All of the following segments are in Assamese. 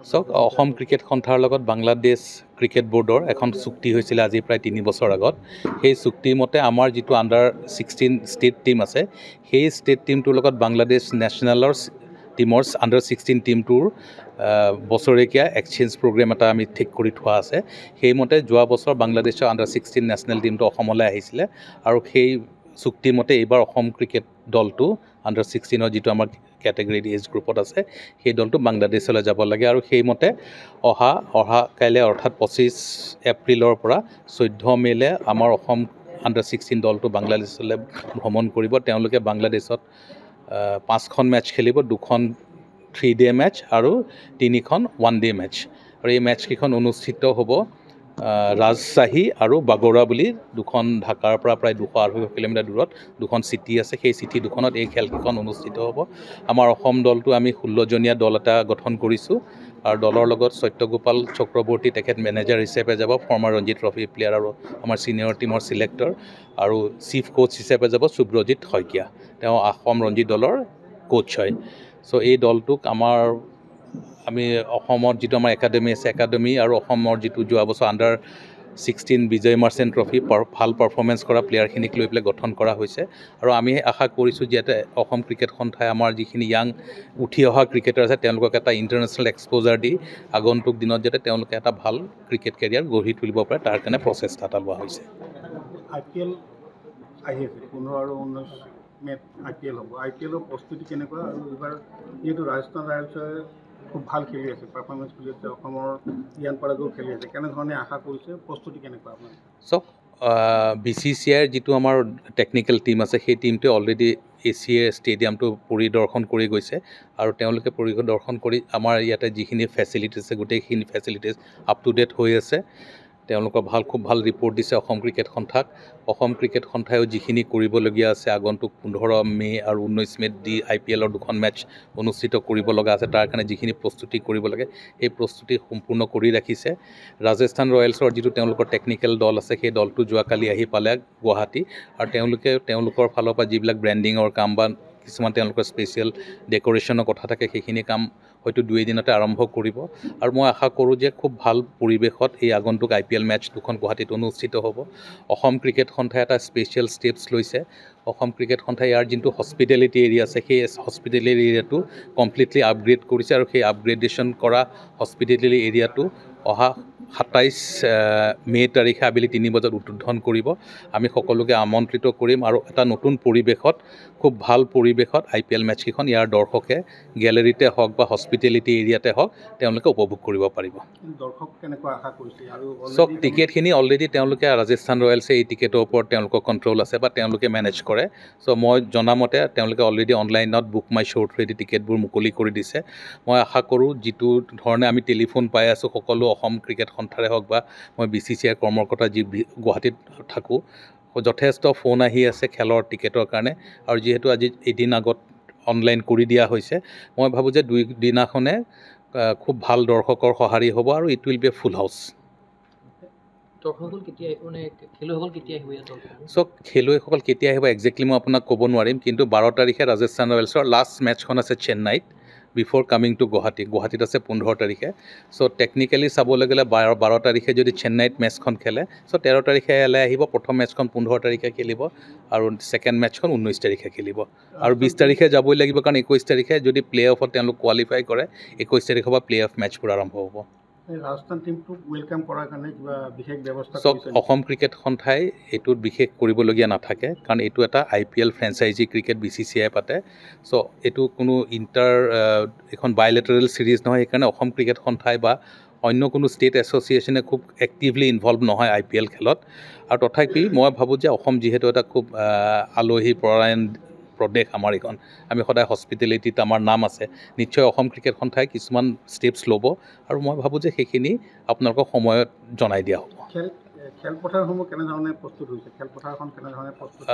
চাওক অসম ক্ৰিকেট সন্থাৰ লগত বাংলাদেশ ক্ৰিকেট বৰ্ডৰ এখন চুক্তি হৈছিলে আজি প্ৰায় 3 বছৰ আগত সেই চুক্তিৰ মতে আমাৰ যিটো আণ্ডাৰ 16 ষ্টেট টীম আছে সেই ষ্টেট টীমটোৰ লগত বাংলাদেশ নেশ্যনেলৰ টীমৰ আণ্ডাৰ 16 টীমটোৰ বছৰেকীয়া এক্সচেঞ্জ প্ৰগ্ৰেম এটা আমি ঠিক কৰি থোৱা আছে সেইমতে যোৱা বছৰ বাংলাদেশৰ আণ্ডাৰ 16 নেশ্যনেল টীমটো অসমলৈ আহিছিলে আৰু সেই চুক্তি মতে এইবাৰ অসম ক্ৰিকেট দলটো আণ্ডাৰ 16 যিটো আমাৰ কেটেগৰী এজ গ্ৰুপত আছে সেই দলটো বাংলাদেশলৈ যাব লাগে আৰু সেইমতে অহা কাইলৈ অৰ্থাৎ 25 এপ্ৰিলৰ পৰা 14 মে'লে আমাৰ অসম আণ্ডাৰ 16 দলটো বাংলাদেশলৈ ভ্ৰমণ কৰিব তেওঁলোকে বাংলাদেশত 5খন মেটচ খেলিব 2খন 3-day মেটচ আৰু 3খন 1-day মেটচ আৰু এই মেটচকেইখন অনুষ্ঠিত হ'ব ৰাজশ্বাহী আৰু বাগৰা বুলি দুখন ঢাকাৰ পৰা প্ৰায় 200-250 কিলোমিটাৰ দূৰত দুখন চিটি আছে সেই চিটি দুখনত এই খেলকেইখন অনুষ্ঠিত হ'ব আমাৰ অসম দলটো আমি 16জনীয়া দল এটা গঠন কৰিছোঁ আৰু দলৰ লগত সত্যগোপাল চক্ৰৱৰ্তী তেখেত মেনেজাৰ হিচাপে যাব ফৰ্মাৰ ৰঞ্জি ট্ৰফি প্লেয়াৰ আৰু আমাৰ সিনিয়ৰ টিমৰ সিলেক্টৰ আৰু চিফ কোচ হিচাপে যাব সুব্ৰজিৎ শইকীয়া তেওঁ অসম ৰঞ্জি দলৰ কোচ হয় সো এই দলটোক আমি অসমৰ যিটো আমাৰ একাডেমি আছে একাডেমি আৰু অসমৰ যিটো যোৱা বছৰ আণ্ডাৰ 16 বিজয় মাৰ্চেণ্ট ট্ৰফি ভাল পাৰফৰ্মেঞ্চ কৰা প্লেয়াৰখিনিক লৈ পেলাই গঠন কৰা হৈছে আৰু আমি আশা কৰিছোঁ যে অসম ক্ৰিকেট সন্থাই আমাৰ যিখিনি য়াং উঠি অহা ক্ৰিকেটাৰ আছে তেওঁলোকক এটা ইণ্টাৰনেশ্যনেল এক্সপ'জাৰ দি আগন্তুক দিনত যাতে তেওঁলোকে এটা ভাল ক্ৰিকেট কেৰিয়াৰ গঢ়ি তুলিব পাৰে তাৰ কাৰণে প্ৰচেষ্টা এটা লোৱা হৈছে IPL আহি আছে 15 আৰু 19 মে'ত IPL হ'ব IPLৰ প্ৰস্তুতি কেনেকুৱা আৰু এইবাৰ যিহেতু ৰাজস্থান ৰয়েলছে খুব ভাল খেলি আছে পাৰফৰ্মেঞ্চ কৰি আছে অসমৰ ৰিয়ান পৰাগেও খেলি আছে কেনেধৰণে আশা কৰিছে প্ৰস্তুতি কেনেকুৱা আপোনাৰ চাওক BCCIৰ যিটো আমাৰ টেকনিকেল টীম আছে সেই টীমটোৱে অলৰেডি এছিয়া ষ্টেডিয়ামটো পৰিদৰ্শন কৰি গৈছে আৰু তেওঁলোকে পৰিদৰ্শন কৰি আমাৰ ইয়াতে যিখিনি ফেচিলিটিজ আছে গোটেইখিনি ফেচিলিটিজ আপ টু ডেট হৈ আছে তেওঁলোকৰ খুব ভাল ৰিপৰ্ট দিছে অসম ক্ৰিকেট সন্থাক অসম ক্ৰিকেট সন্থায়ো যিখিনি কৰিবলগীয়া আছে আগন্তুক 15 মে' আৰু 19 মে'ত দি IPLৰ দুখন মেটচ অনুষ্ঠিত কৰিব লগা আছে তাৰ কাৰণে যিখিনি প্ৰস্তুতি কৰিব লাগে সেই প্ৰস্তুতি সম্পূৰ্ণ কৰি ৰাখিছে ৰাজস্থান ৰয়েলছৰ যিটো তেওঁলোকৰ টেকনিকেল দল আছে সেই দলটো যোৱাকালি আহি পালে গুৱাহাটী আৰু তেওঁলোকৰ ফালৰ পৰা যিবিলাক ব্ৰেণ্ডিঙৰ কাম বা কিছুমান তেওঁলোকৰ স্পেচিয়েল ডেক'ৰেশ্যনৰ কথা থাকে সেইখিনি কাম হয়তো 2 দিনতে আৰম্ভ কৰিব আৰু মই আশা কৰোঁ যে খুব ভাল পৰিৱেশত এই আগন্তুক IPL মেটচ দুখন গুৱাহাটীত অনুষ্ঠিত হ'ব অসম ক্ৰিকেট সন্থাই এটা স্পেচিয়েল ষ্টেপছ লৈছে অসম ক্ৰিকেট সন্থাই ইয়াৰ যিটো হস্পিটেলিটি এৰিয়া আছে সেই হস্পিটেলিটি এৰিয়াটো কমপ্লিটলি আপগ্ৰেড কৰিছে আৰু সেই আপগ্ৰেডেশ্যন কৰা হস্পিটেলিটি এৰিয়াটো অহা 27 মে' তাৰিখে আবেলি 3 বজাত উদ্বোধন কৰিব আমি সকলোকে আমন্ত্ৰিত কৰিম আৰু এটা নতুন পৰিৱেশত খুব ভাল পৰিৱেশত IPL মেটচকেইখন ইয়াৰ দৰ্শকে গেলেৰীতে হওক বা হস্পিটেলিটি এৰিয়াতে হওক তেওঁলোকে উপভোগ কৰিব পাৰিব দৰ্শক কেনেকুৱা আশা কৰিছে আৰু চব টিকেটখিনি অলৰেডি তেওঁলোকে ৰাজস্থান ৰয়েলছে এই টিকেটৰ ওপৰত তেওঁলোকৰ কণ্ট্ৰল আছে বা তেওঁলোকে মেনেজ কৰে চ' মই জনামতে তেওঁলোকে অলৰেডি অনলাইনত বুক মাই শ্ব' থ্ৰুৱেদি টিকেটবোৰ মুকলি কৰি দিছে মই আশা কৰোঁ যিটো ধৰণে আমি টেলিফোন পাই আছোঁ সকলো অসম ক্ৰিকেট সন্থাৰে হওক বা মই BCCIৰ কৰ্মকৰ্তা যি গুৱাহাটীত থাকোঁ যথেষ্ট ফোন আহি আছে খেলৰ টিকেটৰ কাৰণে আৰু যিহেতু আজি এদিন আগত অনলাইন কৰি দিয়া হৈছে মই ভাবোঁ যে 2 দিনাখনে খুব ভাল দৰ্শকৰ সঁহাৰি হ'ব আৰু it will B A full house খেলুৱৈসকল কেতিয়া আহিব একজেক্টলি মই আপোনাক ক'ব নোৱাৰিম কিন্তু 12 তাৰিখে ৰাজস্থান ৰয়েলছৰ লাষ্ট মেটচখন আছে চেন্নাইত বিফৰ কামিং টু গুৱাহাটীত আছে 15 তাৰিখে চ' টেকনিকেলি চাবলৈ গ'লে 12 তাৰিখে যদি চেন্নাইত মেটচখন খেলে চ' 13 তাৰিখে ইয়ালৈ আহিব প্ৰথম মেটচখন 15 তাৰিখে খেলিব আৰু ছেকেণ্ড মেটচখন 19 তাৰিখে খেলিব আৰু 20 তাৰিখে যাবই লাগিব কাৰণ 21 তাৰিখে যদি প্লে অফত তেওঁলোক কোৱালিফাই কৰে 21 তাৰিখৰ পৰা প্লে অফ মেটচবোৰ আৰম্ভ হ'ব ৰাজস্থান টিমটোক ৱেলকাম কৰাৰ কাৰণে কিবা বিশেষ ব্যৱস্থা কৰিছে অসম ক্ৰিকেট সন্থাই এইটোত বিশেষ কৰিবলগীয়া নাথাকে কাৰণ এইটো এটা IPL ফ্ৰেঞ্চাইজি ক্ৰিকেট BCCI পাতে চ' এইটো কোনো এখন বাইলেটাৰেল ছিৰিজ নহয় সেইকাৰণে অসম ক্ৰিকেট সন্থাই বা অন্য কোনো ষ্টেট এছ'চিয়েশ্যনে খুব এক্টিভলি ইনভলভ নহয় IPL খেলত আৰু তথাপি মই ভাবোঁ যে অসম যিহেতু এটা খুব আলহী পৰায়ণ প্ৰদেশ আমাৰ এইখন আমি সদায় হস্পিটেলিটিত আমাৰ নাম আছে নিশ্চয় অসম ক্ৰিকেট সন্থাই কিছুমান ষ্টেপছ ল'ব আৰু মই ভাবোঁ যে সেইখিনি আপোনালোকক সময়ত জনাই দিয়া হ'ব খেলপথাৰসমূহ কেনেধৰণে প্ৰস্তুত হৈছে খেলপথাৰখন কেনেধৰণে প্ৰস্তুত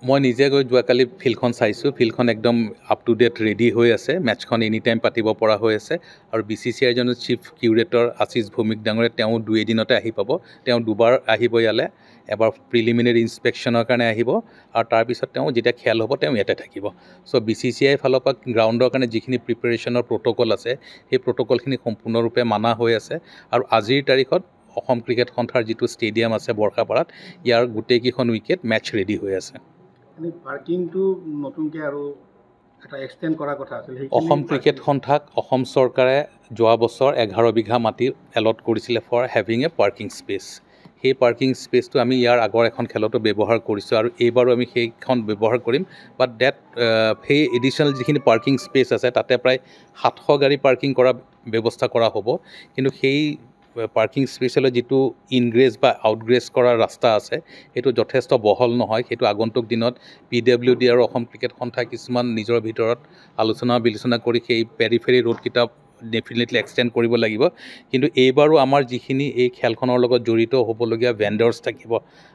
মই নিজে গৈ যোৱাকালি ফিল্ডখন চাইছোঁ, ফিল্ডখন একদম আপ টু ডেট ৰেডি হৈ আছে, মেটচখন এনি টাইম পাতিব পৰা হৈ আছে আৰু BCCIৰ জনৰ চিফ কিউৰেটৰ আশিষ ভৌমিক ডাঙৰীয়া তেওঁ 2 এদিনতে আহি পাব। তেওঁ দুবাৰ আহিব ইয়ালৈ, এবাৰ প্ৰিলিমিনেৰী ইনস্পেকশ্যনৰ কাৰণে আহিব আৰু তাৰপিছত তেওঁ যেতিয়া খেল হ'ব তেওঁ ইয়াতে থাকিব। চ' BCCI ফালৰ পৰা গ্ৰাউণ্ডৰ কাৰণে যিখিনি প্ৰিপেৰেশ্যনৰ প্ৰট'কল আছে সেই প্ৰট'কলখিনি সম্পূৰ্ণৰূপে মানা হৈ আছে আৰু আজিৰ তাৰিখত অসম ক্ৰিকেট সন্থাৰ যিটো ষ্টেডিয়াম আছে বৰ্ষাপাৰাত, ইয়াৰ গোটেইকেইখন উইকেট মেটচ ৰেডি হৈ আছে। পাৰ্কিংটো নতুনকৈ আৰু এটা এক্সটেণ্ড কৰাৰ কথা আছিল। অসম ক্ৰিকেট সন্থাক অসম চৰকাৰে যোৱা বছৰ 11 বিঘা মাটি এলট কৰিছিলে for having a parking space. সেই পাৰ্কিং স্পেচটো আমি ইয়াৰ আগৰ এখন খেলতো ব্যৱহাৰ কৰিছোঁ আৰু এইবাৰো আমি সেইখন ব্যৱহাৰ কৰিম। বাট সেই এডিশ্যনেল যিখিনি পাৰ্কিং স্পেচ আছে তাতে প্ৰায় 700 গাড়ী পাৰ্কিং কৰা ব্যৱস্থা কৰা হ'ব। কিন্তু সেই পাৰ্কিং স্পেচলৈ যিটো ইনগ্ৰেছ বা আউটগ্ৰেছ কৰাৰ ৰাস্তা আছে সেইটো যথেষ্ট বহল নহয়। সেইটো আগন্তুক দিনত PWD আৰু অসম ক্ৰিকেট সন্থাই কিছুমান নিজৰ ভিতৰত আলোচনা বিলোচনা কৰি সেই পেৰিফেৰী ৰোডকেইটা ডেফিনেটলি এক্সটেণ্ড কৰিব লাগিব। কিন্তু এইবাৰো আমাৰ যিখিনি এই খেলখনৰ লগত জড়িত হ'বলগীয়া ভেণ্ডাৰ্ছ থাকিব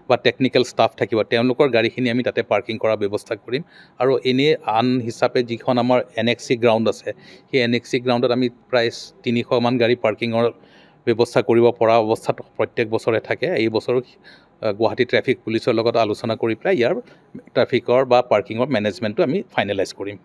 বা টেকনিকেল ষ্টাফ থাকিব, তেওঁলোকৰ গাড়ীখিনি আমি তাতে পাৰ্কিং কৰাৰ ব্যৱস্থা কৰিম। আৰু এনেই আন হিচাপে যিখন আমাৰ NXC গ্ৰাউণ্ড আছে, সেই NXC গ্ৰাউণ্ডত আমি প্ৰায় 300 মান গাড়ী পাৰ্কিঙৰ ব্যৱস্থা কৰিব পৰা অৱস্থাত প্ৰত্যেক বছৰে থাকে। এই বছৰো গুৱাহাটী ট্ৰেফিক পুলিচৰ লগত আলোচনা কৰি পেলাই ইয়াৰ ট্ৰেফিকৰ বা পাৰ্কিঙৰ মেনেজমেণ্টটো আমি ফাইনেলাইজ কৰিম।